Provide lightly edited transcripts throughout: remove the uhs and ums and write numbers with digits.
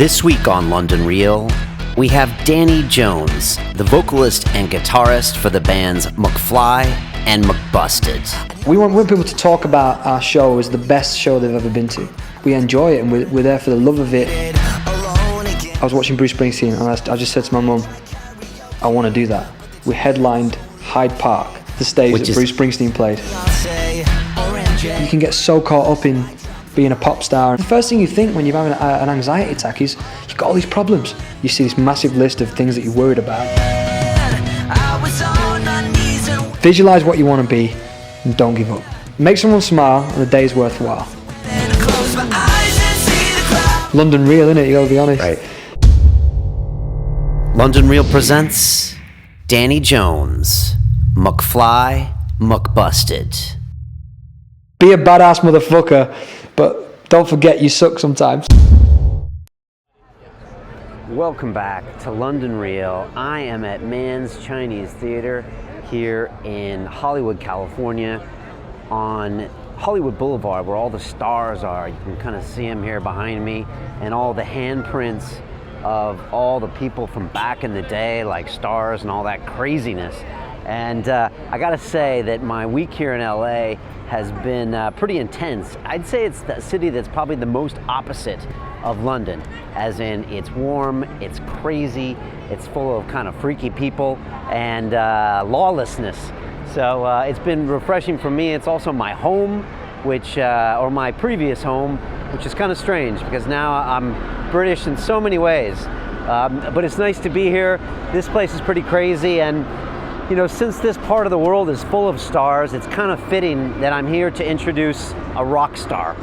This week on London Real, we have Danny Jones, the vocalist and guitarist for the bands McFly and McBusted. We want people to talk about our show as the best show they've ever been to. We enjoy it and we're there for the love of it. I was watching Bruce Springsteen and I just said to my mum, I want to do that. We headlined Hyde Park, the stage that Bruce Springsteen played. You can get so caught up in being a pop star. The first thing you think when you're having an anxiety attack is you've got all these problems. You see this massive list of things that you're worried about. Visualize what you want to be and don't give up. Make someone smile and the day's worthwhile. London Real, innit? You gotta be honest. Right. London Real presents Danny Jones, McFly McBusted. Be a badass motherfucker, but don't forget you suck sometimes. Welcome back to London Real. I am at Mann's Chinese Theater here in Hollywood, California, on Hollywood Boulevard, where all the stars are. You can kind of see them here behind me, and all the handprints of all the people from back in the day, like stars and all that craziness. And I gotta say that my week here in LA has been pretty intense. I'd say it's the city that's probably the most opposite of London, as in it's warm, it's crazy, it's full of kind of freaky people and lawlessness. So it's been refreshing for me. It's also my home, which, or my previous home, which is kind of strange because now I'm British in so many ways. But it's nice to be here. This place is pretty crazy, and you know, since this part of the world is full of stars, it's kind of fitting that I'm here to introduce a rock star.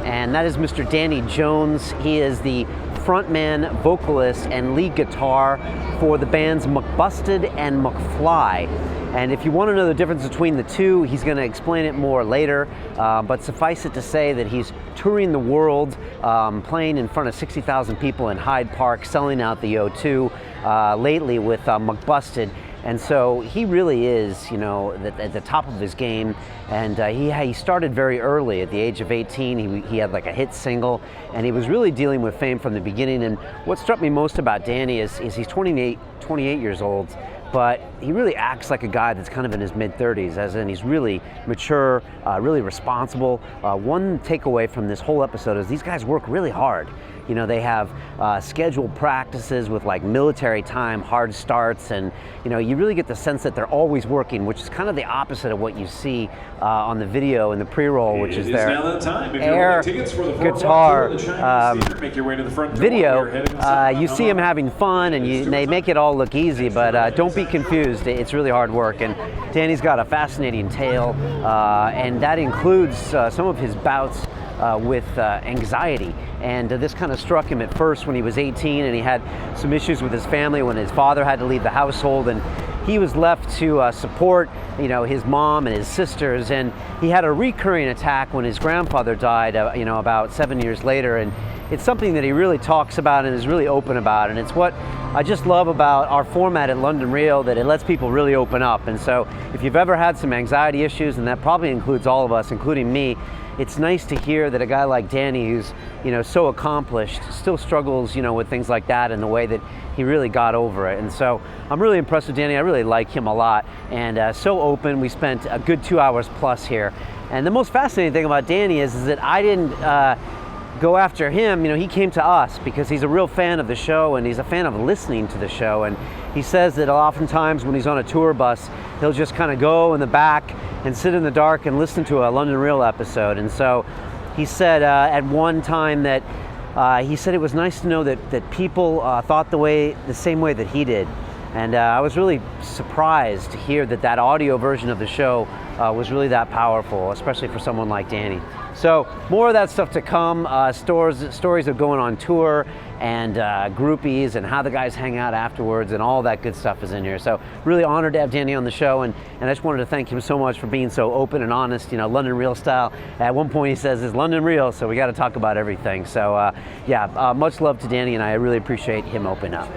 And that is Mr. Danny Jones. He is the frontman, vocalist, and lead guitar for the bands McBusted and McFly. And if you want to know the difference between the two, he's going to explain it more later. But suffice it to say that he's touring the world, playing in front of 60,000 people in Hyde Park, selling out the O2 lately with McBusted. And so he really is, you know, at the top of his game. And he started very early. At the age of 18, he had like a hit single, and he was really dealing with fame from the beginning. And what struck me most about Danny is he's 28 years old, but he really acts like a guy that's kind of in his mid-30s, as in he's really mature, really responsible. One takeaway from this whole episode is these guys work really hard. You know, they have scheduled practices with like military time, hard starts, and you know, you really get the sense that they're always working, which is kind of the opposite of what you see on the video in the pre-roll, which is their air guitar video. You see them having fun, and they make it all look easy, but don't be confused. It's really hard work, and Danny's got a fascinating tale, and that includes some of his bouts with anxiety. And this kind of struck him at first when he was 18, and he had some issues with his family when his father had to leave the household, and he was left to support, you know, his mom and his sisters. And he had a recurring attack when his grandfather died, you know, about 7 years later. And it's something that he really talks about and is really open about. And it's what I just love about our format at London Real, that it lets people really open up. And so if you've ever had some anxiety issues, and that probably includes all of us, including me, it's nice to hear that a guy like Danny, who's, you know, so accomplished, still struggles, you know, with things like that, and the way that he really got over it. And so I'm really impressed with Danny. I really like him a lot, and so open. We spent a good 2 hours plus here. And the most fascinating thing about Danny is that I didn't go after him. You know, he came to us because he's a real fan of the show, and he's a fan of listening to the show. And he says that oftentimes when he's on a tour bus, he'll just kind of go in the back and sit in the dark and listen to a London Real episode. And so he said at one time that he said it was nice to know that people thought the same way that he did. And I was really surprised to hear that audio version of the show was really that powerful, especially for someone like Danny. So more of that stuff to come, stories of going on tour, and groupies, and how the guys hang out afterwards, and all that good stuff is in here. So really honored to have Danny on the show, and I just wanted to thank him so much for being so open and honest, you know, London Real style. At one point he says it's London Real, so we got to talk about everything. So much love to Danny, and I really appreciate him opening up.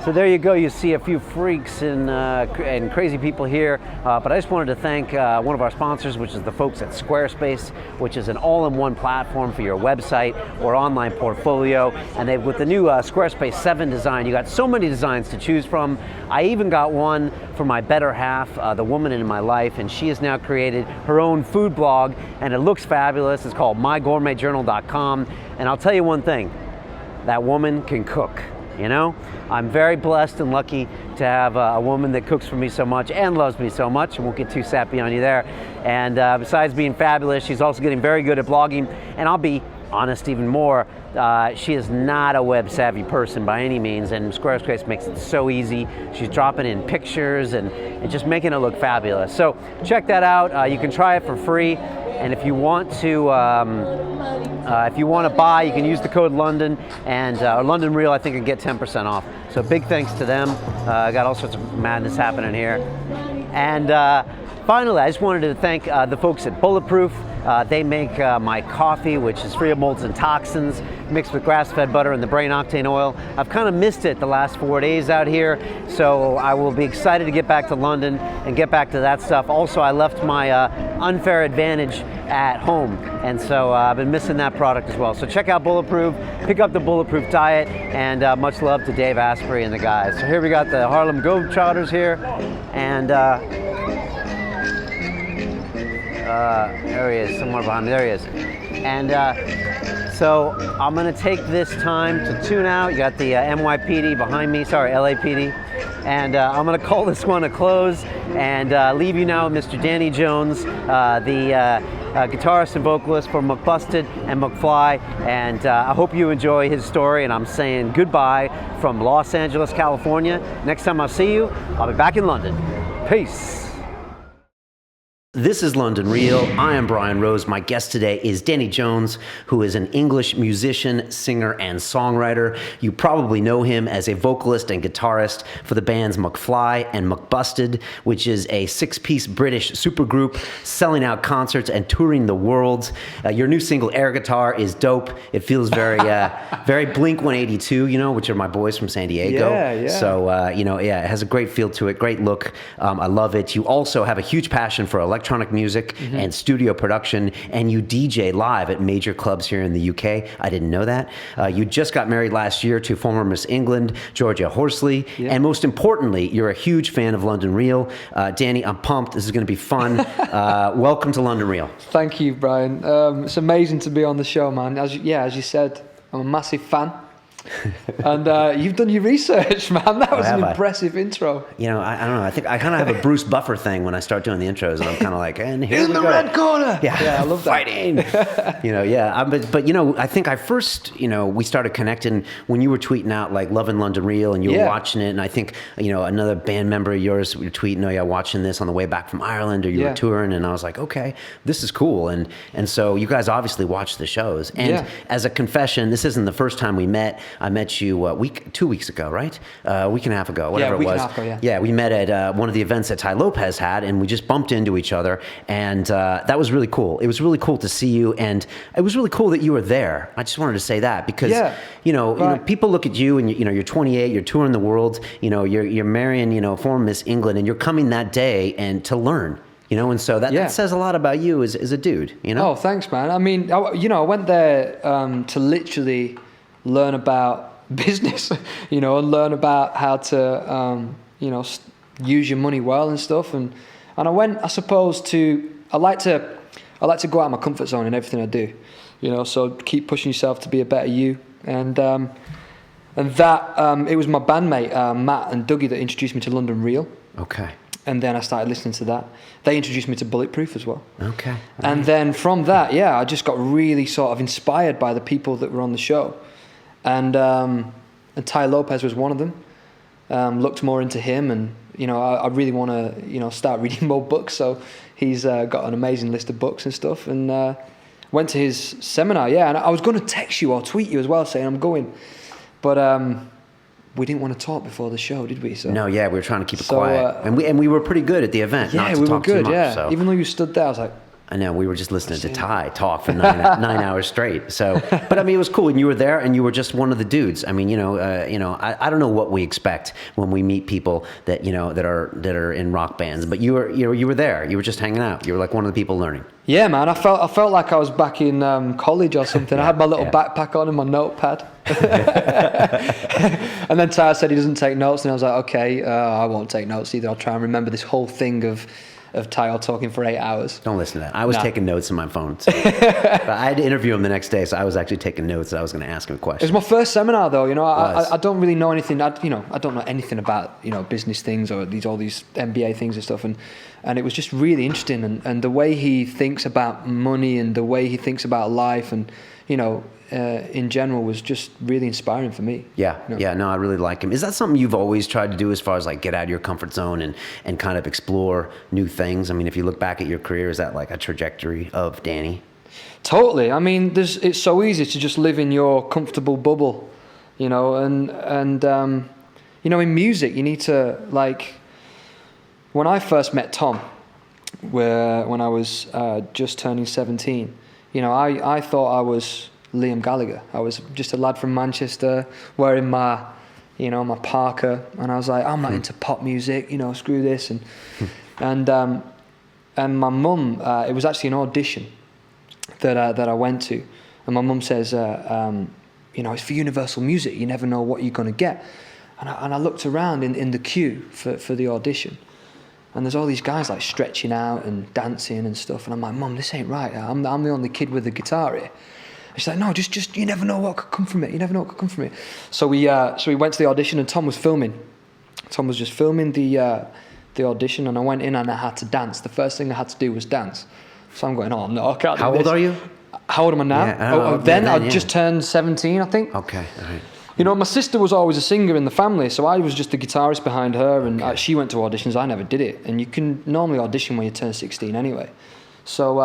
So there you go. You see a few freaks and crazy people here. But I just wanted to thank one of our sponsors, which is the folks at Squarespace, which is an all-in-one platform for your website or online portfolio. And with the new Squarespace 7 design, you got so many designs to choose from. I even got one for my better half, the woman in my life, and she has now created her own food blog, and it looks fabulous. It's called mygourmetjournal.com. And I'll tell you one thing, that woman can cook. You know, I'm very blessed and lucky to have a woman that cooks for me so much and loves me so much. I won't get too sappy on you there. And besides being fabulous, she's also getting very good at blogging. And I'll be honest even more, she is not a web savvy person by any means, and Squarespace makes it so easy. She's dropping in pictures and just making it look fabulous. So check that out. You can try it for free. And if you want to buy, you can use the code London and London Real. I think you can get 10% off. So big thanks to them. Got all sorts of madness happening here. And finally, I just wanted to thank the folks at Bulletproof. They make my coffee, which is free of molds and toxins, mixed with grass-fed butter and the brain octane oil. I've kind of missed it the last 4 days out here, so I will be excited to get back to London and get back to that stuff. Also, I left my Unfair Advantage at home, and so I've been missing that product as well. So check out Bulletproof, pick up the Bulletproof diet, and much love to Dave Asprey and the guys. So here we got the Harlem Globetrotters here, and there he is, somewhere behind me, there he is. And so I'm gonna take this time to tune out. You got the NYPD behind me, sorry, LAPD. And I'm gonna call this one a close and leave you now with Mr. Danny Jones, the guitarist and vocalist for McBusted and McFly. And I hope you enjoy his story, and I'm saying goodbye from Los Angeles, California. Next time I'll see you, I'll be back in London. Peace. This is London Real. I am Brian Rose. My guest today is Danny Jones, who is an English musician, singer, and songwriter. You probably know him as a vocalist and guitarist for the bands McFly and McBusted, which is a 6-piece British supergroup selling out concerts and touring the world. Your new single, Air Guitar, is dope. It feels very very Blink-182, you know, which are my boys from San Diego. Yeah. So, it has a great feel to it, great look. I love it. You also have a huge passion for electronic music and studio production, and you DJ live at major clubs here in the UK. I didn't know that. You just got married last year to former Miss England, Georgia Horsley, and most importantly, you're a huge fan of London Real. Danny, I'm pumped. This is going to be fun. Welcome to London Real. Thank you, Brian. It's amazing to be on the show, man. As you said, I'm a massive fan. And you've done your research, man. That was an impressive intro. You know, I don't know. I think I kind of have a Bruce Buffer thing when I start doing the intros, and I'm kind of like, and here in the red corner. Yeah, I love that. Fighting. But I think I first, we started connecting when you were tweeting out like "Loving London Real" and you were watching it, and I think another band member of yours were tweeting, "Oh yeah, watching this on the way back from Ireland," or you were touring, and I was like, okay, this is cool, and so you guys obviously watched the shows, and as a confession, this isn't the first time we met. I met you 2 weeks ago, right? A week and a half ago, whatever it was. Yeah, we met at one of the events that Ty Lopez had, and we just bumped into each other, and that was really cool. It was really cool to see you, and it was really cool that you were there. I just wanted to say that because people look at you, and you're 28, you're touring the world, you're marrying former Miss England, and you're coming that day and to learn. And so that says a lot about you as a dude. Oh, thanks, man. I mean, I went there to literally learn about business, and learn about how to, use your money well and stuff. And I went, I suppose, I like to go out of my comfort zone in everything I do, so keep pushing yourself to be a better you. And that, it was my bandmate, Matt and Dougie, that introduced me to London Real. Okay. And then I started listening to that. They introduced me to Bulletproof as well. Okay. And then from that, I just got really sort of inspired by the people that were on the show. And Ty Lopez was one of them. Looked more into him, and I really want to start reading more books. So he's got an amazing list of books and stuff. And went to his seminar. And I was going to text you or tweet you as well, saying I'm going, but we didn't want to talk before the show, did we? So no, we were trying to keep it quiet, and we were pretty good at the event. Yeah, not to we talk were good. Too much, so. Even though you stood there, I was like, I know, we were just listening to Ty talk for 9 hours straight. So, but I mean, it was cool, and you were there, and you were just one of the dudes. I mean, I don't know what we expect when we meet people that that are in rock bands, but you were there. You were just hanging out. You were like one of the people learning. Yeah, man. I felt like I was back in college or something. I had my little backpack on and my notepad. And then Ty said he doesn't take notes, and I was like, okay, I won't take notes either. I'll try and remember this whole thing of Ty talking for 8 hours. Don't listen to that. I was taking notes on my phone. So. But I had to interview him the next day, so I was actually taking notes. I was going to ask him a question. It was my first seminar, though. I don't really know anything. I don't know anything about business things or all these MBA things and stuff. And it was just really interesting. And the way he thinks about money and the way he thinks about life and in general was just really inspiring for me. Yeah, no, I really like him. Is that something you've always tried to do as far as like get out of your comfort zone and kind of explore new things? I mean, if you look back at your career, is that like a trajectory of Danny? Totally. I mean, it's so easy to just live in your comfortable bubble, and in music you need to, like, when I first met Tom, when I was just turning 17, I thought I was Liam Gallagher. I was just a lad from Manchester wearing my parka, and I was like, I'm not into pop music, screw this. And my mum, it was actually an audition that I went to, and my mum says, it's for Universal Music. You never know what you're going to get. And I looked around in the queue for the audition, and there's all these guys like stretching out and dancing and stuff, and I'm like, Mum, this ain't right. I'm the only kid with a guitar here. She's like, no, just you never know what could come from it. You never know what could come from it. So we went to the audition, and Tom was filming. Tom was just filming the audition, and I went in and I had to dance. The first thing I had to do was dance. So I'm going, oh no, I can't do this. How old are you? How old am I now? Yeah, then I just turned 17, I think. Okay, all right. My sister was always a singer in the family, so I was just the guitarist behind her, and she went to auditions. I never did it, and you can normally audition when you turn 16 anyway. So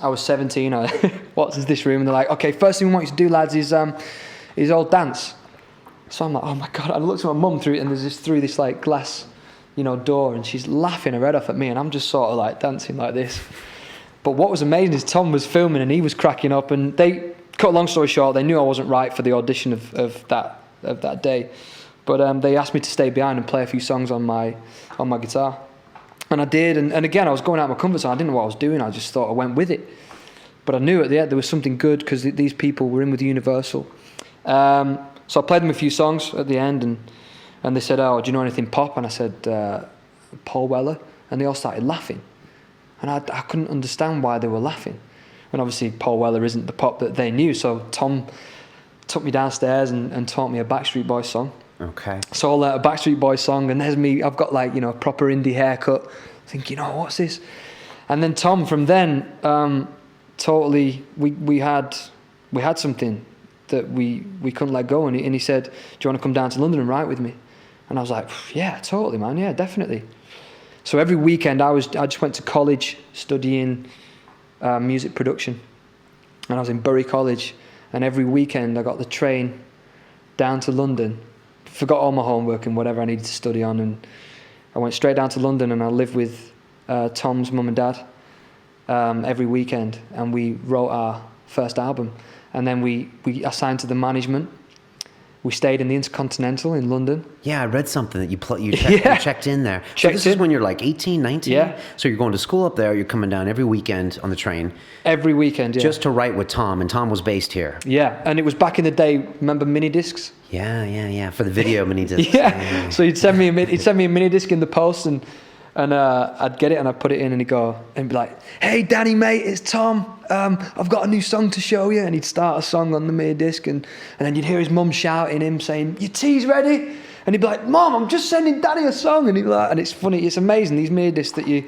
I was 17. I walked into this room, and they're like, okay, first thing we want you to do, lads, is all dance. So I'm like, oh my God. I looked at my mum through it, and there's through this like glass, door, and she's laughing her head off at me, and I'm just sort of like dancing like this. But what was amazing is Tom was filming, and he was cracking up, and they, cut a long story short, they knew I wasn't right for the audition of that day. But they asked me to stay behind and play a few songs on my guitar. And I did, and again, I was going out of my comfort zone. I didn't know what I was doing. I just thought I went with it. But I knew at the end there was something good because these people were in with Universal. So I played them a few songs at the end, and they said, oh, do you know anything pop? And I said, Paul Weller. And they all started laughing. And I couldn't understand why they were laughing. And obviously Paul Weller isn't the pop that they knew. So Tom took me downstairs and taught me a Backstreet Boys song. Okay. So I'll a Backstreet Boys song, and there's me. I've got like a proper indie haircut. Thinking, what's this? And then Tom from then, totally, we had something that we couldn't let go, and he said, do you want to come down to London and write with me? And I was like, yeah, totally, man, yeah, definitely. So every weekend I just went to college studying music production, and I was in Bury College, and every weekend I got the train down to London. Forgot all my homework and whatever I needed to study on, and I went straight down to London, and I lived with Tom's mum and dad every weekend, and we wrote our first album. And then we assigned to the management. We stayed in the Intercontinental in London. Yeah, I read something that you checked in there. So this is when you're like 18, 19? Yeah. So you're going to school up there, you're coming down every weekend on the train. Every weekend, yeah. Just to write with Tom, and Tom was based here. Yeah, and it was back in the day, remember mini discs? Yeah, for the video mini discs. Yeah. So he'd send me a mini disc in the post, and I'd get it and I'd put it in, and he'd go and be like, hey Danny mate, it's Tom, I've got a new song to show you. And he'd start a song on the mini disc, and then you'd hear his mum shouting him saying, your tea's ready? And he'd be like, Mom, I'm just sending Danny a song. And he'd be like, and it's funny, it's amazing, these mini discs that he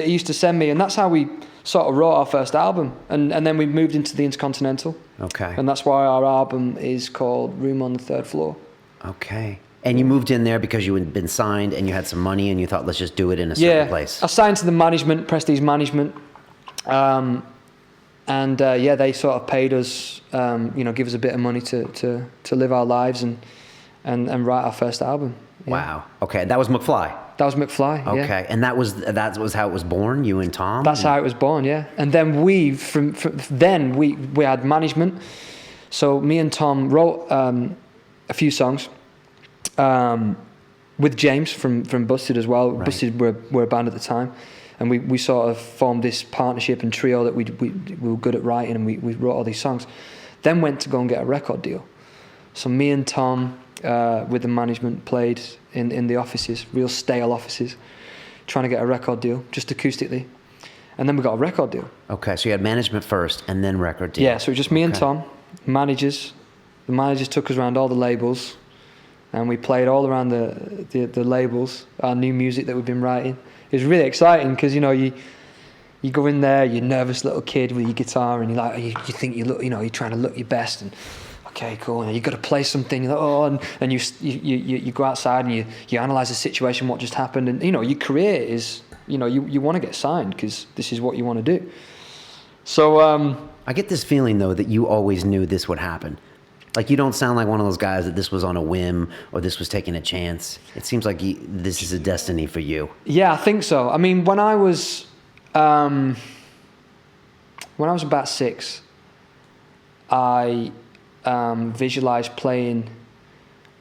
used to send me. And that's how we sort of wrote our first album, and then we moved into the Intercontinental. Okay. And that's why our album is called Room on the Third Floor. Okay. And you moved in there because you had been signed and you had some money, and you thought, let's just do it in a certain place. I signed to the management, Prestige Management. They sort of paid us, give us a bit of money to live our lives and write our first album. Yeah. Wow. Okay, that was McFly. That was McFly. Yeah. Okay, and that was how it was born. You and Tom. That's how it was born. Yeah. And then we had management. So me and Tom wrote a few songs with James from Busted as well. Right. Busted were a band at the time, and we sort of formed this partnership and trio that we were good at writing, and we wrote all these songs. Then went to go and get a record deal. So me and Tom with the management played in the offices, real stale offices, trying to get a record deal just acoustically, and then we got a record deal. Okay, so you had management first and then record deal. Yeah, so it was just me and Tom, managers. The managers took us around all the labels, and we played all around the labels, our new music that we've been writing. It was really exciting because you go in there, you're a nervous little kid with your guitar, and you think you look, you're trying to look your best, and okay, cool, and you got to play something, and you go outside and you analyze the situation, what just happened, and your career is, you want to get signed because this is what you want to do. So I get this feeling though that you always knew this would happen. Like, you don't sound like one of those guys that this was on a whim or this was taking a chance. It seems like this is a destiny for you. Yeah, I think so. I mean, when I was about 6, I visualized playing.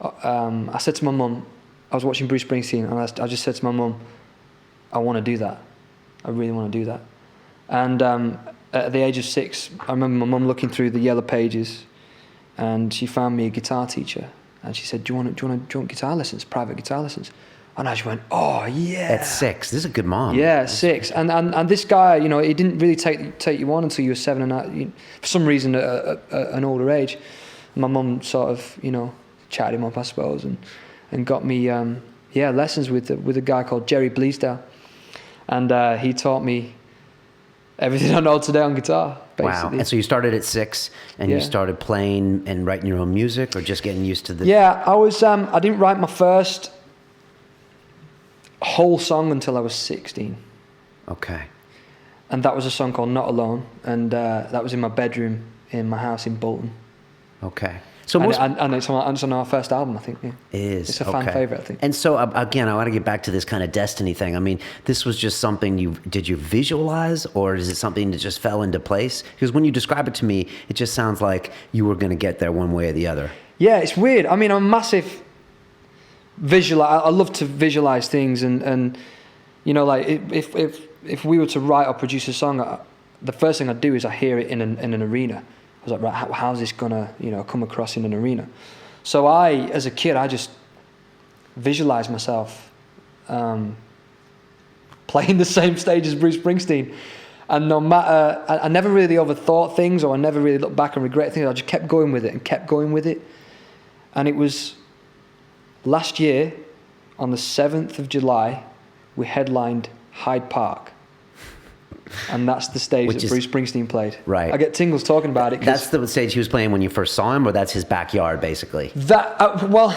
I said to my mum, I was watching Bruce Springsteen, and I just said to my mum, I want to do that. I really want to do that. And at the age of 6, I remember my mum looking through the yellow pages, and she found me a guitar teacher, and she said, do you want guitar lessons, private guitar lessons? And I just went, oh yeah. At 6, this is a good mom. Yeah, 6, and this guy, he didn't really take you on until you were 7 and 8. For some reason, at an older age, my mum sort of, chatted him up, I suppose, and got me, lessons with a guy called Jerry Bleasdale, and he taught me everything I know today on guitar. Basically. Wow. And so you started at 6, and you started playing and writing your own music, or just getting used to the... Yeah, I was. I didn't write my first whole song until I was 16. Okay. And that was a song called Not Alone, and that was in my bedroom in my house in Bolton. Okay. So and it's on our first album, I think. Yeah. It is. It's a fan favorite, I think. And so again, I want to get back to this kind of destiny thing. I mean, this was just something did you visualize, or is it something that just fell into place? Because when you describe it to me, it just sounds like you were going to get there one way or the other. Yeah, it's weird. I mean, I'm a massive I love to visualize things, and like if we were to write or produce a song, the first thing I'd do is I hear it in an arena. I was like, right, how's this gonna come across in an arena? So as a kid, I just visualized myself playing the same stage as Bruce Springsteen, and no matter, I never really overthought things, or I never really looked back and regret things. I just kept going with it, and it was last year on the 7th of July, we headlined Hyde Park. And that's the stage that Bruce Springsteen played. Right. I get tingles talking about it. That's the stage he was playing when you first saw him, or that's his backyard, basically? Well,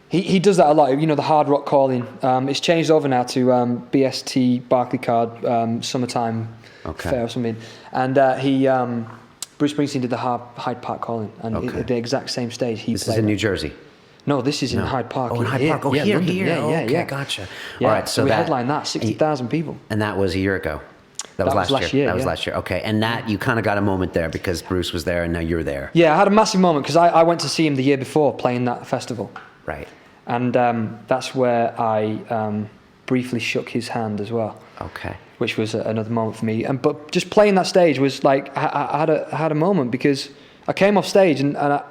he does that a lot. The Hard Rock Calling. It's changed over now to BST Barclaycard Summertime Fair or something. And Bruce Springsteen did the Hyde Park Calling, and the exact same stage. This is in New Jersey. No, this is in Hyde Park. Oh, in Hyde Park. Oh, here. Yeah. Gotcha. Yeah. All right, so we headlined that, 60,000 people. And that was a year ago. That was last year. That was last year. Okay, and that you kind of got a moment there because Bruce was there, and now you're there. Yeah, I had a massive moment because I went to see him the year before playing that festival. Right. And that's where I briefly shook his hand as well. Okay. Which was another moment for me. But just playing that stage was like I had a moment because I came off stage and I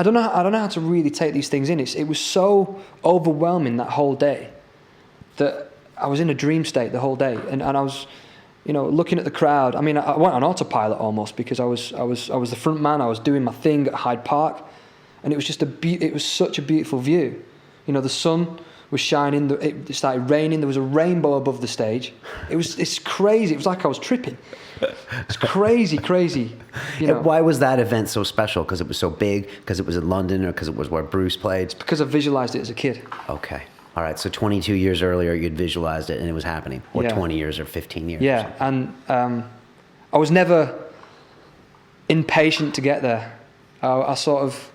don't know how to really take these things in. It was so overwhelming that whole day that I was in a dream state the whole day, and I was, looking at the crowd. I mean, I went on autopilot almost because I was the front man. I was doing my thing at Hyde Park, and it was just it was such a beautiful view. The sun was shining. It started raining. There was a rainbow above the stage. It's crazy. It was like I was tripping. It's crazy. Why was that event so special? Because it was so big? Because it was in London, or because it was where Bruce played? It's because I visualized it as a kid. Okay. All right. So 22 years earlier, you'd visualized it and it was happening. Or 20 years or 15 years. Yeah. And I was never impatient to get there. I sort of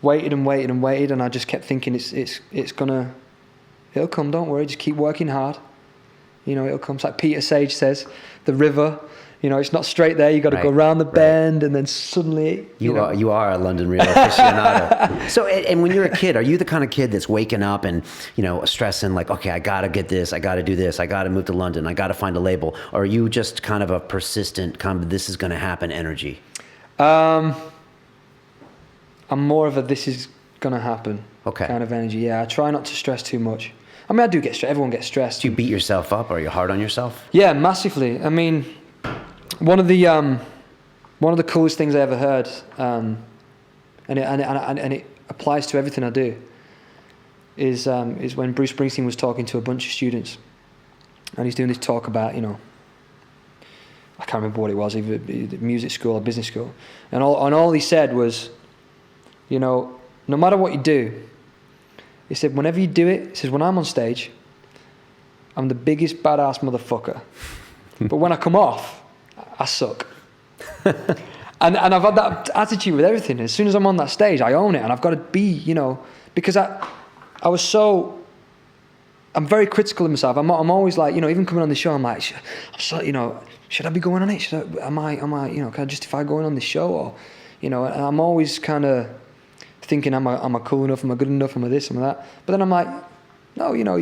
waited and waited and waited, and I just kept thinking it'll come, don't worry, just keep working hard. You know, it'll come. It's like Peter Sage says, the river, you know, it's not straight there, you got to go around the bend, and then suddenly... You are a London real aficionado. So, and when you're a kid, are you the kind of kid that's waking up and, you know, stressing like, okay, I got to get this, I got to do this, I got to move to London, I got to find a label? Or are you just kind of a persistent, kind of this is going to happen energy? I'm more of a this is going to happen kind of energy. Yeah, I try not to stress too much. I mean, I do get stressed. Everyone gets stressed. Do you beat yourself up? Are you hard on yourself? Yeah, massively. I mean, one of the coolest things I ever heard, and it applies to everything I do, is when Bruce Springsteen was talking to a bunch of students, and he's doing this talk about, you know, I can't remember what it was, either music school or business school, and all he said was, you know, no matter what you do, he said, whenever you do it, he says, when I'm on stage, I'm the biggest badass motherfucker, but when I come off, I suck. and I've had that attitude with everything. As soon as I'm on that stage, I own it, and I've got to be, you know, because I'm very critical of myself. I'm always like, you know, even coming on the show, I'm like, you know, should I be going on it? Am I, you know, can I justify going on this show? Or, you know, and I'm always kind of thinking, am I cool enough? Am I good enough? Am I this? Am I that? But then I'm like, no, you know,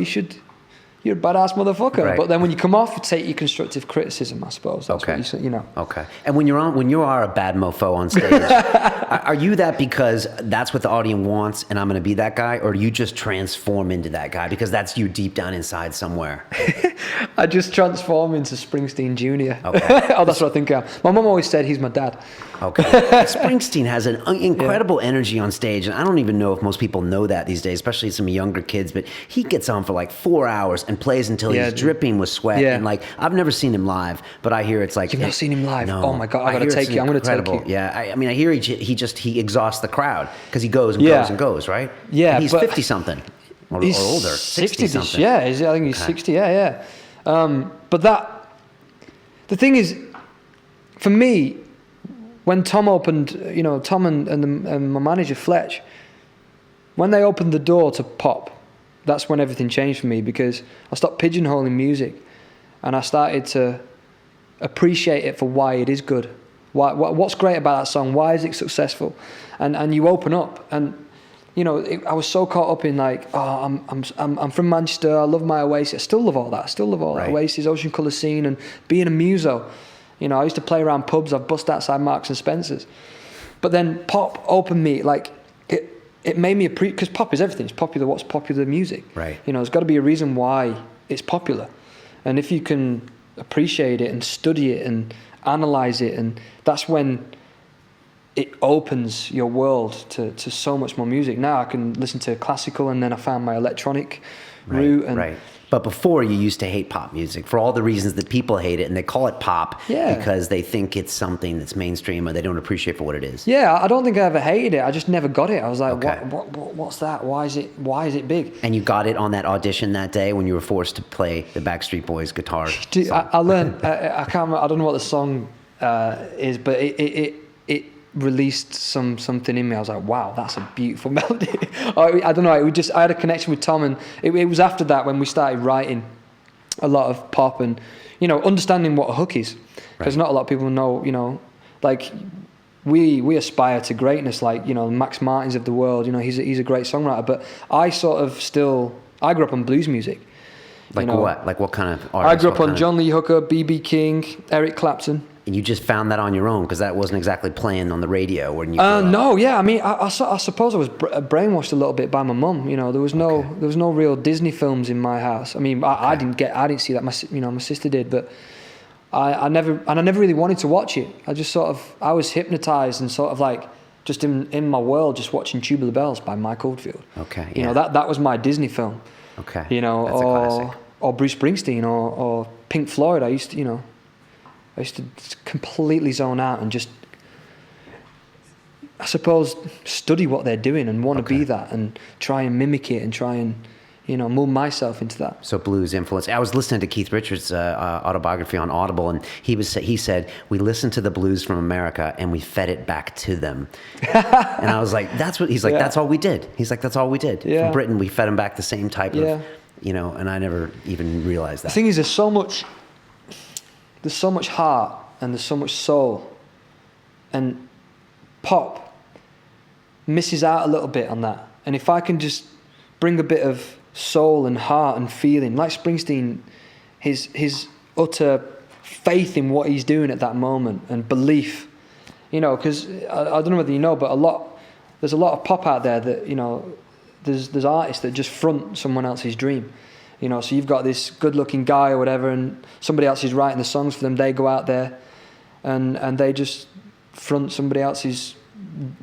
you're a badass motherfucker. Right. But then when you come off, you take your constructive criticism, I suppose. That's what you know. Okay. And when you are a bad mofo on stage, are you that because that's what the audience wants and I'm going to be that guy? Or do you just transform into that guy because that's you deep down inside somewhere? I just transform into Springsteen Jr. Okay. Oh, that's what I think I am. My mum always said he's my dad. Okay. Springsteen has an incredible energy on stage, and I don't even know if most people know that these days, especially some younger kids, but he gets on for like 4 hours and plays until he's dripping with sweat. And like, I've never seen him live, but I hear it's like... You've not seen him live? No. Oh my God, I'm going to take you. Yeah, I mean, I hear he exhausts the crowd because he goes and goes and goes, right? Yeah. And he's 50-something or older. 60-something. Yeah, I think he's 60, yeah. But the thing is, for me, when Tom opened, you know, Tom and my manager Fletch, when they opened the door to pop, that's when everything changed for me, because I stopped pigeonholing music and I started to appreciate it for why it is good. What's great about that song? Why is it successful? And you open up, and you know, I was so caught up in like, oh, I'm from Manchester. I love my Oasis. I still love all that. I still love all that Oasis, Ocean Colour Scene, and being a muso. You know, I used to play around pubs. I've bust outside Marks and Spencer's. But then pop opened me, like, it made me appreciate, because pop is everything. It's popular. What's popular music? Right. You know, there's got to be a reason why it's popular. And if you can appreciate it and study it and analyze it, and that's when it opens your world to so much more music. Now I can listen to classical, and then I found my electronic route. And But before, you used to hate pop music for all the reasons that people hate it, and they call it pop because they think it's something that's mainstream or they don't appreciate for what it is. Yeah, I don't think I ever hated it. I just never got it. I was like, what's that? Why is it big? And you got it on that audition that day when you were forced to play the Backstreet Boys guitar. Dude, I learned. I can't remember. I don't know what the song is, but it released something in me. I was like, wow, that's a beautiful melody. I don't know, I had a connection with Tom, and it was after that when we started writing a lot of pop and, you know, understanding what a hook is, because not a lot of people know, you know, like we aspire to greatness, like, you know, Max Martin's of the world, you know, he's a great songwriter, but I grew up on blues music. Like, you know, what? Like what kind of artists? I grew up on John Lee Hooker, B.B. King, Eric Clapton. And you just found that on your own, because that wasn't exactly playing on the radio when you grew up. No, yeah. I mean, I suppose I was brainwashed a little bit by my mum. You know, there was no real Disney films in my house. I mean, I didn't see that. My sister did, but I never really wanted to watch it. I just I was hypnotized and sort of like just in my world, just watching Tubular Bells by Mike Oldfield. Okay. You know, that was my Disney film. Okay. You know, that's a classic. Or Bruce Springsteen or Pink Floyd. I used to completely zone out and just, I suppose, study what they're doing and want to be that and try and mimic it and try and, mold myself into that. So blues influence. I was listening to Keith Richards' autobiography on Audible, and he said, we listened to the blues from America and we fed it back to them. And I was like, that's all we did. He's like, that's all we did. Yeah. From Britain, we fed them back the same type of, and I never even realized that. The thing is, there's so much heart and there's so much soul, and pop misses out a little bit on that. And if I can just bring a bit of soul and heart and feeling, like Springsteen, his utter faith in what he's doing at that moment and belief, because I don't know whether you know, but there's a lot of pop out there that, there's artists that just front someone else's dream, so you've got this good looking guy or whatever, and somebody else is writing the songs for them. They go out there and they just front somebody else's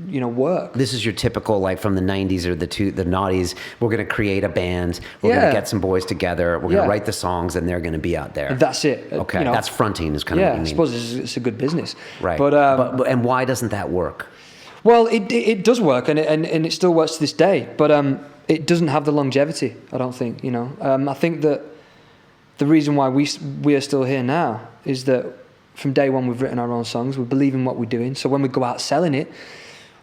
work. This is your typical, like, from the 90s or the noughties, we're going to create a band, we're going to get some boys together, we're going to write the songs, and they're going to be out there. That's it. Okay, that's fronting is kind of what you mean. I suppose it's a good business. Right. But and why doesn't that work? Well, it does work, and it still works to this day, but it doesn't have the longevity, I don't think, I think that the reason why we are still here now is that from day one we've written our own songs, we believe in what we're doing, so when we go out selling it,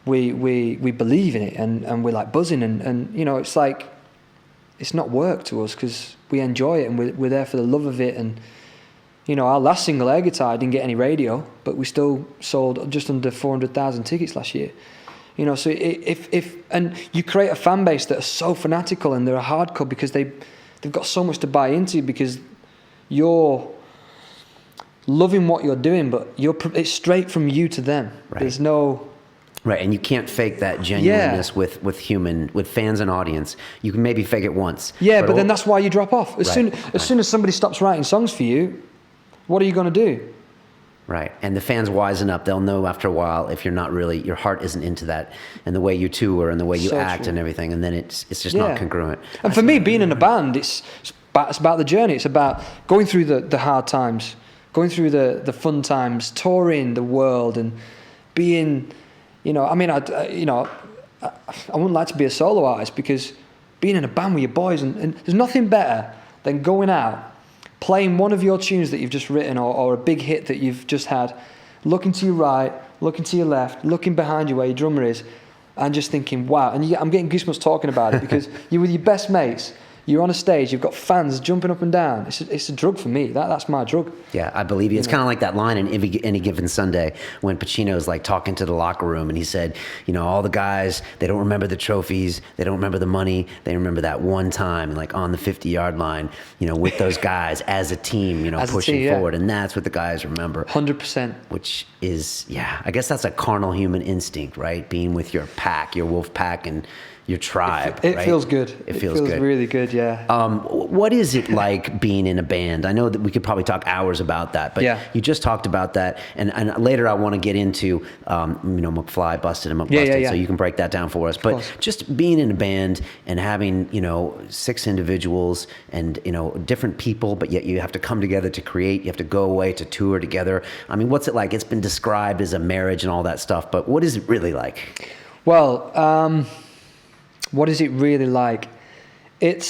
we believe in it, and we're like buzzing, and it's like, it's not work to us because we enjoy it, and we're there for the love of it. And our last single, Air Guitar, didn't get any radio, but we still sold just under 400,000 tickets last year. So if and you create a fan base that are so fanatical and they're hardcore because they've got so much to buy into, because you're loving what you're doing, but it's straight from you to them. Right. There's no... Right, and you can't fake that genuineness with fans and audience. You can maybe fake it once. Yeah, but then that's why you drop off. As soon as somebody stops writing songs for you, what are you going to do? Right, and the fans wisen up. They'll know after a while if you're not really, your heart isn't into that, and the way you tour and the way you act and everything, and then it's just not congruent. And for me, being in a band, it's about the journey. It's about going through the hard times, going through the fun times, touring the world, and being... I wouldn't like to be a solo artist, because being in a band with your boys, and there's nothing better than going out, playing one of your tunes that you've just written, or a big hit that you've just had, looking to your right, looking to your left, looking behind you where your drummer is, and just thinking, wow. And I'm getting goosebumps talking about it, because you're with your best mates, you're on a stage, you've got fans jumping up and down. It's a drug for me. That's my drug. Yeah, I believe you. It's kind of like that line in Any Given Sunday when Pacino's like talking to the locker room, and he said, all the guys, they don't remember the trophies, they don't remember the money, they remember that one time, like on the 50-yard line, with those guys as a team, pushing forward, and that's what the guys remember. 100%. Which is, I guess that's a carnal human instinct, right? Being with your pack, your wolf pack, and your tribe. It right? feels good. It feels good. Really good, yeah. What is it like being in a band? I know that we could probably talk hours about that, but you just talked about that, and later I want to get into McFly McBusted and McBusted, so you can break that down for us. But just being in a band and having 6 individuals and different people, but yet you have to come together to create. You have to go away to tour together. I mean, what's it like? It's been described as a marriage and all that stuff, but what is it really like? Well. What is it really like? It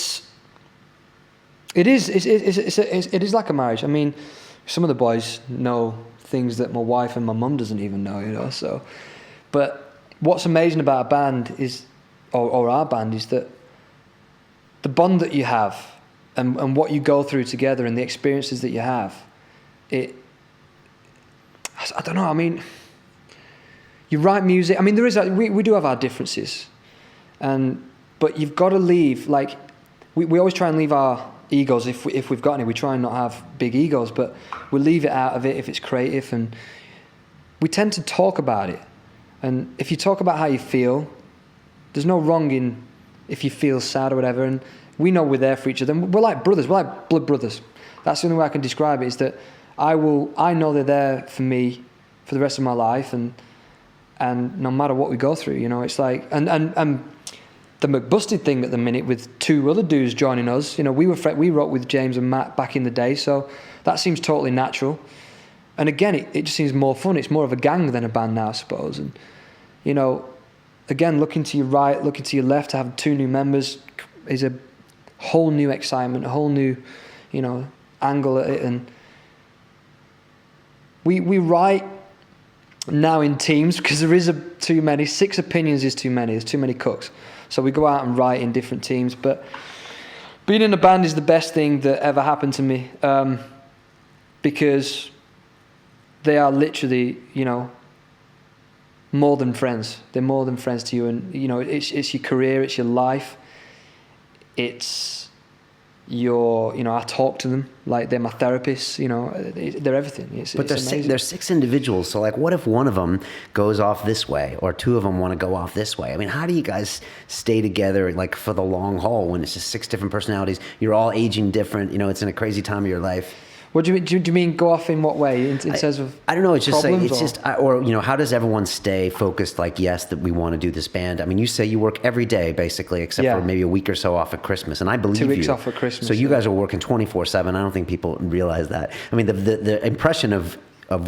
is like a marriage. I mean, some of the boys know things that my wife and my mum doesn't even know, So, but what's amazing about a band is, or our band, is that the bond that you have and what you go through together and the experiences that you have, I don't know. I mean, you write music. I mean, we do have our differences. But you've got to leave, like, we always try and leave our egos, if we've got any. We try and not have big egos, but we leave it out of it if it's creative, and we tend to talk about it. And if you talk about how you feel, there's no wrong in if you feel sad or whatever, and we know we're there for each other. We're like brothers, we're like blood brothers. That's the only way I can describe it, is that I know they're there for me for the rest of my life, and no matter what we go through, it's like, and the McBusted thing at the minute, with 2 other dudes joining us, we wrote with James and Matt back in the day, so that seems totally natural. And again, it just seems more fun. It's more of a gang than a band now, I suppose. And again, looking to your right, looking to your left, to have 2 new members is a whole new excitement, a whole new, you know, angle at it. And we write now in teams because there is too many. 6 opinions is too many. There's too many cooks. So we go out and write in different teams. But being in a band is the best thing that ever happened to me, because they are literally, you know, more than friends. They're more than friends to you, and you know, it's your career, it's your life, it's your, you know, I talk to them like they're my therapists. You know, they're everything. But there's 6 individuals, so like, what if one of them goes off this way, or 2 of them want to go off this way? I mean, how do you guys stay together like for the long haul when it's just 6 different personalities? You're all aging different. You know, it's in a crazy time of your life. What do you mean? Do you mean go off in what way? In terms of I don't know. It's just like, it's or? just, or you know, how does everyone stay focused? Like, yes, that we want to do this band. I mean, you say you work every day basically, except for maybe a week or so off at Christmas, and I believe 2 weeks you. off for Christmas. So you guys are working 24/7. I don't think people realize that. I mean, the impression of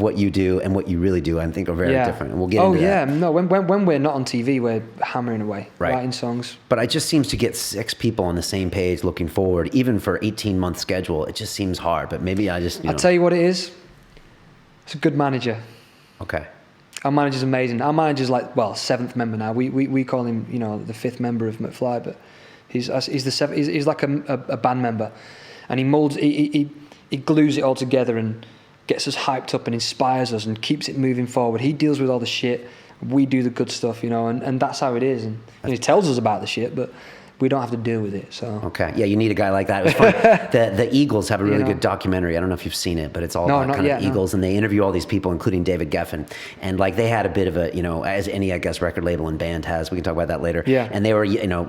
what you do and what you really do, I think, are very different, and we'll get into that. No, when we're not on TV, we're hammering away, writing songs. But it just seems to get 6 people on the same page looking forward, even for 18-month schedule. It just seems hard, but maybe I just, I'll tell you what it is. It's a good manager. Okay. Our manager's amazing. Our manager's like, well, 7th member now. We call him, you know, the 5th member of McFly, but he's the 7th. He's like a band member, and he molds, he glues it all together and gets us hyped up and inspires us and keeps it moving forward. He deals with all the shit. We do the good stuff, you know, and that's how it is. And he tells us about the shit, but we don't have to deal with it. So okay, yeah, you need a guy like that. It was fun. the Eagles have a really good documentary. I don't know if you've seen it, but it's all about kind of Eagles, and they interview all these people, including David Geffen, and like they had a bit of a, you know, as any, I guess, record label and band has. We can talk about that later. Yeah. And they were, you know,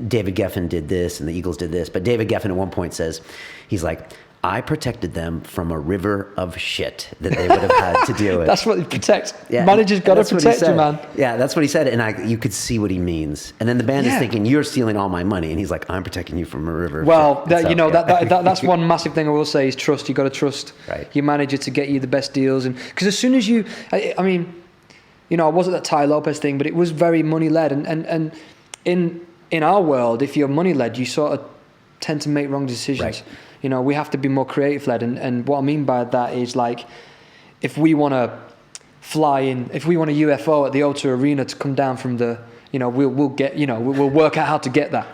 David Geffen did this, and the Eagles did this, but David Geffen at one point says, he's like, I protected them from a river of shit that they would have had to deal with. That's what he protects. Yeah, manager's got to protect you, man. Yeah, that's what he said, and you could see what he means. And then the band is thinking, you're stealing all my money, and he's like, I'm protecting you from a river of shit. You know, that's one massive thing I will say is trust. You got to trust your manager to get you the best deals, and because as soon as I mean, you know, I wasn't that Ty Lopez thing, but it was very money led, and in our world, if you're money led, you sort of tend to make wrong decisions. Right. You know, we have to be more creative led, and what I mean by that is like, if we want to fly in, if we want a UFO at the O2 Arena to come down from the, you know, we'll get, you know, we'll work out how to get that,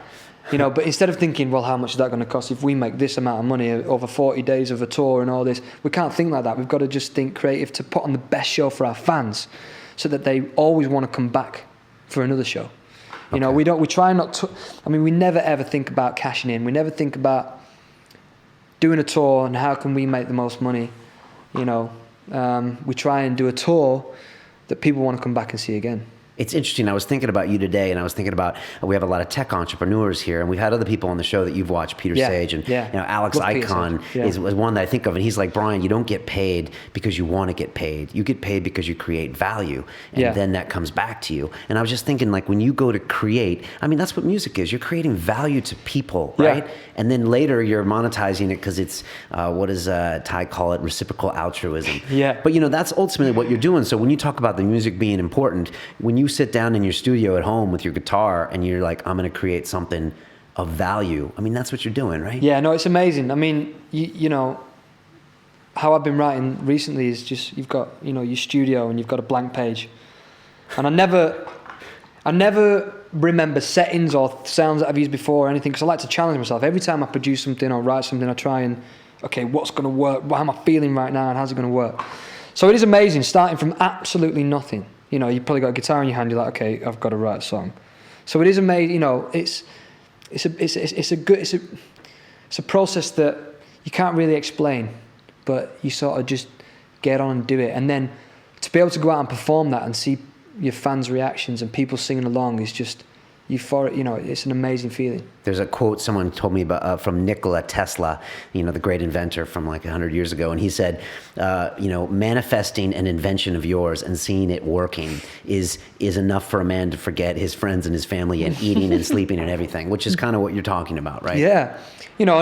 you know. But instead of thinking, well, how much is that going to cost if we make this amount of money over 40 days of a tour and all this, we can't think like that. We've got to just think creative to put on the best show for our fans, so that they always want to come back for another show. You know, we try not to. I mean, we never ever think about cashing in. We never think about doing a tour and how can we make the most money. You know, we try and do a tour that people want to come back and see again. It's interesting. I was thinking about you today, and I was thinking about, we have a lot of tech entrepreneurs here, and we've had other people on the show that you've watched, Peter Sage, and you know, Alex Icon is one that I think of, and he's like, Brian, you don't get paid because you want to get paid. You get paid because you create value, and then that comes back to you. And I was just thinking, like, when you go to create, I mean, that's what music is. You're creating value to people, right? And then later you're monetizing it because it's, what does Ty call it? Reciprocal altruism. But, you know, that's ultimately what you're doing. So when you talk about the music being important, when you sit down in your studio at home with your guitar and you're like, I'm going to create something of value, I mean, that's what you're doing, right? Yeah, no, it's amazing. I mean, you know, how I've been writing recently is just, you've got, you know, your studio and you've got a blank page. And I never remember settings or sounds that I've used before or anything, because I like to challenge myself. Every time I produce something or write something, I try and, okay, what's going to work? How am I feeling right now, and how's it going to work? So it is amazing, starting from absolutely nothing. You know, you've probably got a guitar in your hand, you're like, okay, I've got to write a song. So it is amazing, you know, it's a process that you can't really explain, but you sort of just get on and do it. And then to be able to go out and perform that and see your fans' reactions and people singing along is just euphoric. You know, it's an amazing feeling. There's a quote someone told me about from Nikola Tesla, you know, the great inventor from like 100 years ago, and he said, you know, manifesting an invention of yours and seeing it working is enough for a man to forget his friends and his family and eating and sleeping and everything, which is kind of what you're talking about, right? Yeah, you know,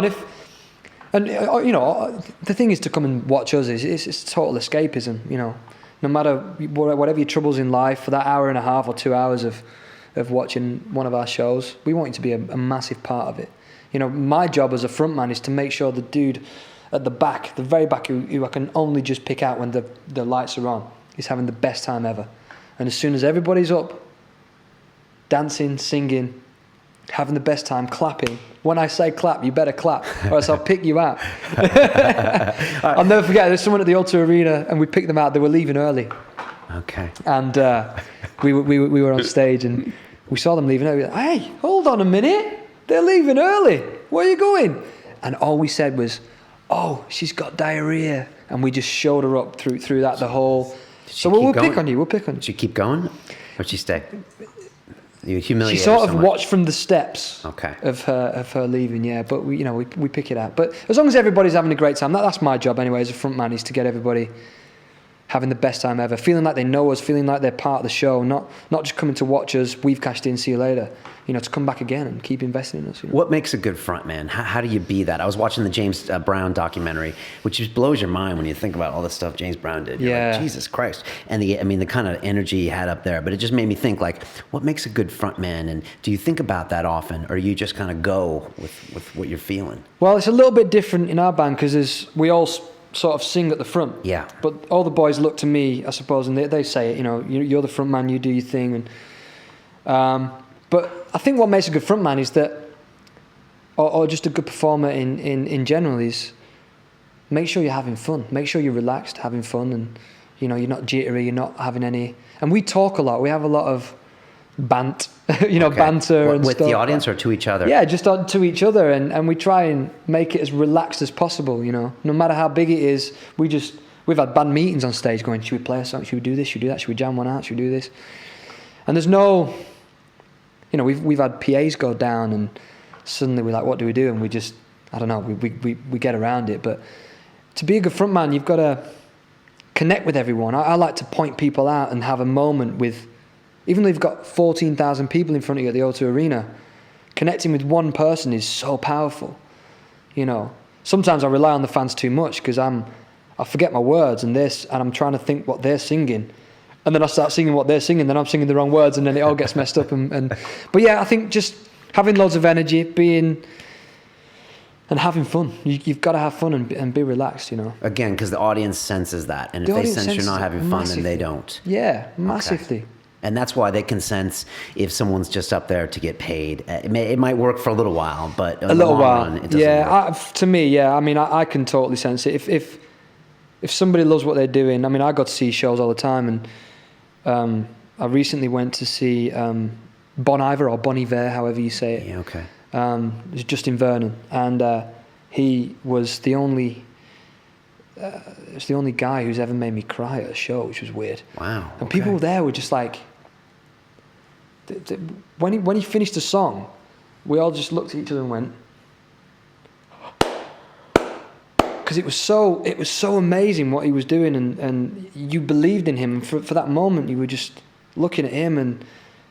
and you know, the thing is to come and watch us is it's total escapism. You know, no matter whatever your troubles in life, for that hour and a half or 2 hours of watching one of our shows, we want you to be a massive part of it. You know, my job as a frontman is to make sure the dude at the back, the very back, who I can only just pick out when the lights are on, is having the best time ever. And as soon as everybody's up, dancing, singing, having the best time, clapping. When I say clap, you better clap, or else I'll pick you out. I'll never forget, there's someone at the O2 Arena, and we picked them out. They were leaving early. Okay. And we were on stage, and we saw them leaving early. We were like, hey, hold on a minute. They're leaving early. Where are you going? And all we said was, oh, she's got diarrhea. And we just showed her up through that the whole... So we'll pick on you. We'll pick on you. Did she keep going, or did she stay? You humiliated She sort her of so much. watched from the steps of her leaving, yeah. But we pick it out. But as long as everybody's having a great time, that's my job anyway as a front man, is to get everybody having the best time ever, feeling like they know us, feeling like they're part of the show, not just coming to watch us, we've cashed in, see you later. You know, to come back again and keep investing in us. You know? What makes a good frontman? How do you be that? I was watching the James Brown documentary, which just blows your mind when you think about all the stuff James Brown did. You're like, Jesus Christ. And the kind of energy he had up there. But it just made me think, like, what makes a good frontman? And do you think about that often, or do you just kind of go with what you're feeling? Well, it's a little bit different in our band because we all sort of sing at the front. Yeah. But all the boys look to me, I suppose, and they say it. You know, you're the front man, you do your thing, and. But I think what makes a good frontman is that, or just a good performer in general, is make sure you're having fun. Make sure you're relaxed, having fun, and you know, you're not jittery, you're not having any. And we talk a lot. We have a lot of banter and with stuff. the audience or to each other? Yeah, just to each other, and we try and make it as relaxed as possible. You know, no matter how big it is, we've had band meetings on stage going, should we play a song? Should we do this? Should we do that? Should we jam one out? Should we do this? And there's no. You know, we've had PAs go down, and suddenly we're like, what do we do? And we just, I don't know, we get around it. But to be a good frontman, you've got to connect with everyone. I like to point people out and have a moment with, even though you've got 14,000 people in front of you at the O2 Arena, connecting with one person is so powerful. You know, sometimes I rely on the fans too much because I forget my words and I'm trying to think what they're singing. And then I start singing what they're singing, then I'm singing the wrong words, and then it all gets messed up. But yeah, I think just having loads of energy, and having fun. You've got to have fun and be relaxed, you know. Again, because the audience senses that, and if they sense you're not having fun, then they don't. Yeah, massively. Okay. And that's why they can sense if someone's just up there to get paid. It might work for a little while, but in the long run, it doesn't work. To me, yeah. I mean, I can totally sense it. If somebody loves what they're doing, I mean, I got to see shows all the time, and I recently went to see Bon Iver or Bon Iver, however you say it. Yeah, okay. It was just in Vernon, and he was the only guy who's ever made me cry at a show, which was weird. Wow. And people there were just like, when he finished the song, we all just looked at each other and went, because it was so amazing what he was doing, and you believed in him. And for that moment, you were just looking at him, and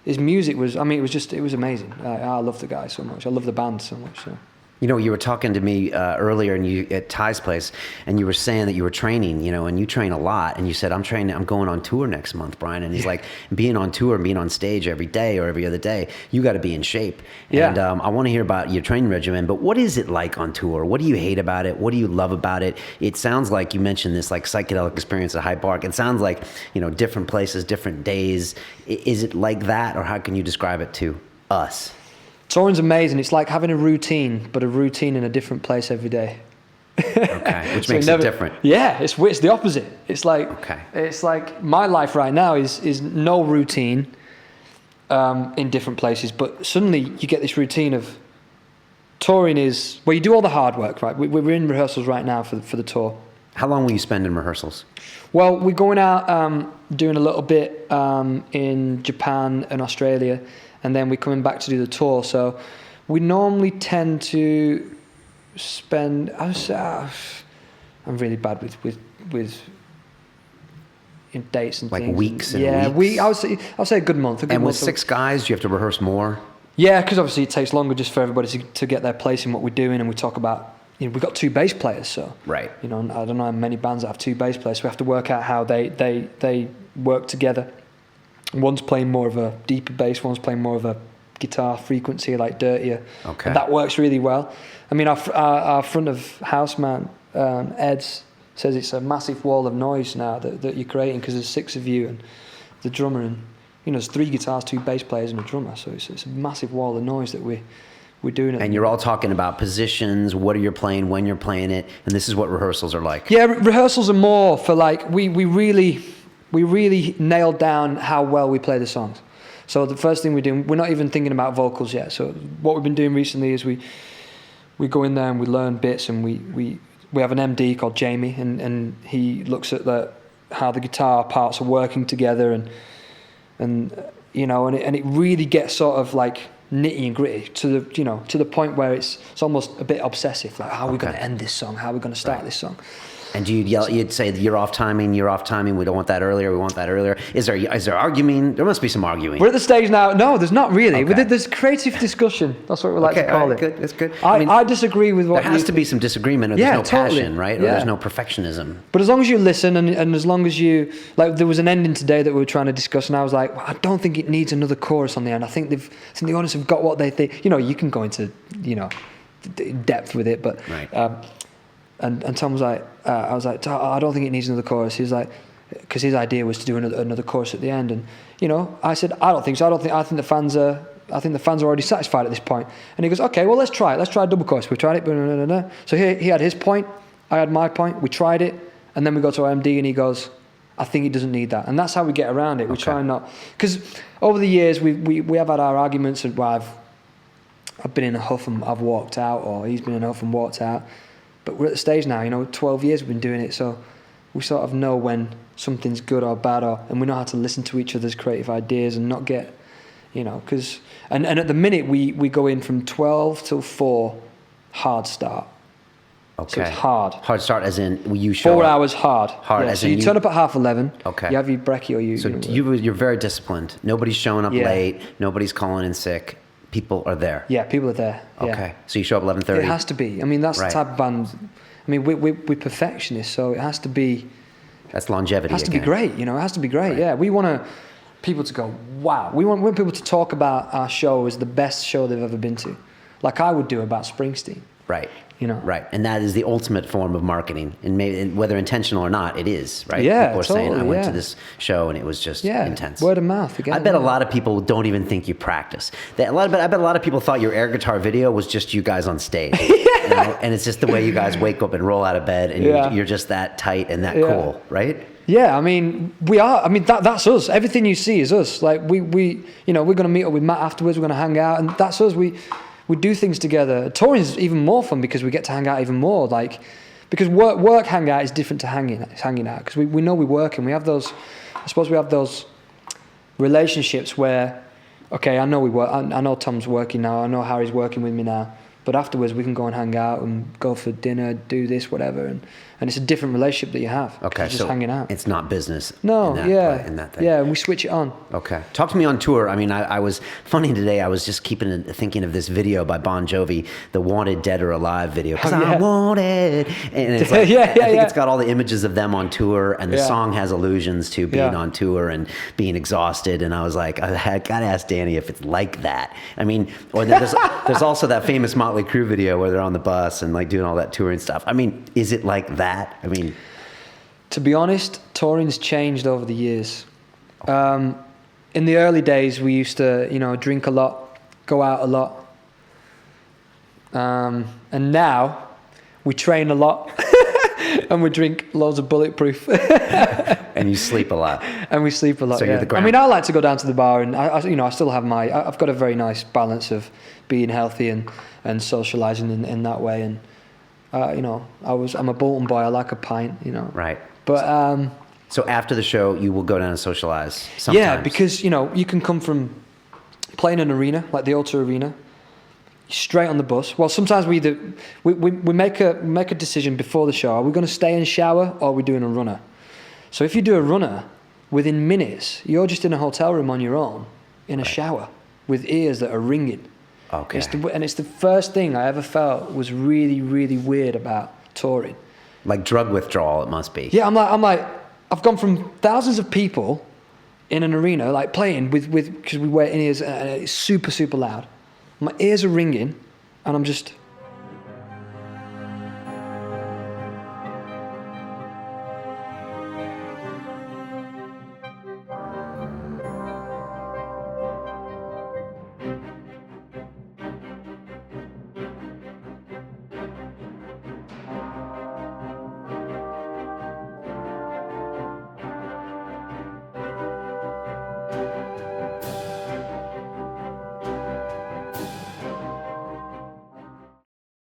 his music was, I mean, it was amazing. I love the guy so much. I love the band so much. So. You know, you were talking to me earlier at Ty's place, and you were saying that you were training, you know, and you train a lot. And you said, I'm going on tour next month, Brian. And he's like, being on tour and being on stage every day or every other day, you got to be in shape. Yeah. And I want to hear about your training regimen, but what is it like on tour? What do you hate about it? What do you love about it? It sounds like you mentioned this like psychedelic experience at Hyde Park. It sounds like, you know, different places, different days. Is it like that, or how can you describe it to us? Touring's amazing. It's like having a routine, but a routine in a different place every day. Okay, which makes it different. Yeah, it's the opposite. It's like my life right now is no routine in different places, but suddenly you get this routine of touring is where you do all the hard work, right? We're in rehearsals right now for the tour. How long will you spend in rehearsals? Well, we're going out doing a little bit in Japan and Australia, and then we're coming back to do the tour. So we normally tend to spend. I'm really bad with dates and like things. Weeks and weeks. I'll say a good month. And with 6 guys, do you have to reherse more? Yeah, because obviously it takes longer just for everybody to get their place in what we're doing, and we talk about. You know, we've got 2 bass players, so right. You know, I don't know how many bands that have 2 bass players. So we have to work out how they work together. One's playing more of a deeper bass, one's playing more of a guitar frequency, like dirtier. Okay. And that works really well. I mean, our front of house man, Ed, says it's a massive wall of noise now that you're creating because there's 6 of you and the drummer, and there's 3 guitars, 2 bass players and a drummer. So it's a massive wall of noise that we're doing it. And you're all talking about positions, what are you playing, when you're playing it, and this is what rehearsals are like. Yeah, rehearsals are more for like, we really nailed down how well we play the songs. So the first thing we're doing, we're not even thinking about vocals yet. So what we've been doing recently is we go in there and we learn bits, and we have an MD called Jamie, and he looks at how the guitar parts are working together, and it really gets sort of like nitty and gritty to the point where it's almost a bit obsessive. Like, how are we going to end this song? How are we going to start this song? And you'd say you're off timing, we don't want that earlier, we want that earlier. Is there arguing? There must be some arguing. We're at the stage now, no, there's not really. Okay. There's creative discussion. That's what we like to call it. Good, that's good. I disagree with what there has to be some disagreement, or there's no passion, right? Or there's no perfectionism. But as long as you listen, and as long as you, like, there was an ending today that we were trying to discuss, and I was like, well, I don't think it needs another chorus on the end. I think the audience have got what they think. You can go into, depth with it, but... Right. And Tom was like, I was like, I don't think it needs another chorus. He was like, because his idea was to do another chorus at the end. And I said, I don't think so. I think the fans are already satisfied at this point. And he goes, okay, well, let's try it. Let's try a double chorus. We tried it. So he had his point, I had my point. We tried it, and then we go to our MD, and he goes, I think it doesn't need that. And that's how we get around it. We try not, because over the years we have had our arguments, and I've been in a huff and I've walked out, or he's been in a huff and walked out. But we're at the stage now, 12 years we've been doing it, so we sort of know when something's good or bad, and we know how to listen to each other's creative ideas and not get, because... And at the minute, we go in from 12 till 4, hard start. Okay. So it's hard. Hard start as in you show 4 up. hours hard. Hard as so in you turn up at 11:30. Okay. You have your brekkie or you... So you're very disciplined. Nobody's showing up late. Nobody's calling in sick. People are there. Yeah, people are there. Yeah. Okay. So you show up 11:30. It has to be. I mean, that's the type of band... I mean, we're perfectionists, so it has to be... That's longevity. It has to be great, It has to be great, yeah. We want people to go, wow. We want people to talk about our show as the best show they've ever been to. Like I would do about Springsteen. Right. Right. And that is the ultimate form of marketing. And maybe, whether intentional or not, it is, right? Yeah, people are totally, saying, I went to this show and it was just intense. Word of mouth again. I bet a lot of people don't even think you practice. I bet a lot of people thought your air guitar video was just you guys on stage. And it's just the way you guys wake up and roll out of bed, and you're just that tight and that cool, right? Yeah, I mean, we are. I mean, that's us. Everything you see is us. Like we're going to meet up with Matt afterwards. We're going to hang out, and that's us. We do things together. Touring is even more fun because we get to hang out even more. Like, because work hangout is different to hanging out, because we know we work, and we have those. I suppose we have those relationships where, okay, I know we work. I know Tom's working now. I know Harry's working with me now. But afterwards, we can go and hang out and go for dinner, do this, whatever, and it's a different relationship that you have. Okay, just so hanging out. It's not business. No, in that thing. Yeah, and we switch it on. Okay, talk to me on tour. I mean, I was funny today. I was just thinking of this video by Bon Jovi, the "Wanted Dead or Alive" video, because I wanted, and it's like, I think it's got all the images of them on tour, and the song has allusions to being on tour and being exhausted. And I was like, I gotta ask Danny if it's like that. I mean, or there's also that famous Motley Crue video where they're on the bus and like doing all that touring stuff. I mean, is it like that? I mean, to be honest, touring's changed over the years. In the early days, we used to, drink a lot, go out a lot, and now we train a lot and we drink loads of Bulletproof. And you sleep a lot. And we sleep a lot. So you're the I mean, I like to go down to the bar, and I still have I've got a very nice balance of being healthy and socialising in that way. And I'm a Bolton boy. I like a pint. Right. But so after the show, you will go down and socialise. Sometimes. Yeah, because you can come from playing an arena like the O2 Arena, straight on the bus. Well, sometimes we make a decision before the show. Are we going to stay and shower, or are we doing a runner? So if you do a runner, within minutes, you're just in a hotel room on your own, in a shower, with ears that are ringing. Okay. It's the first thing I ever felt was really, really weird about touring. Like drug withdrawal, it must be. Yeah, I'm like, I've gone from thousands of people in an arena, like playing with because we wear in-ears and it's super, super loud. My ears are ringing and I'm just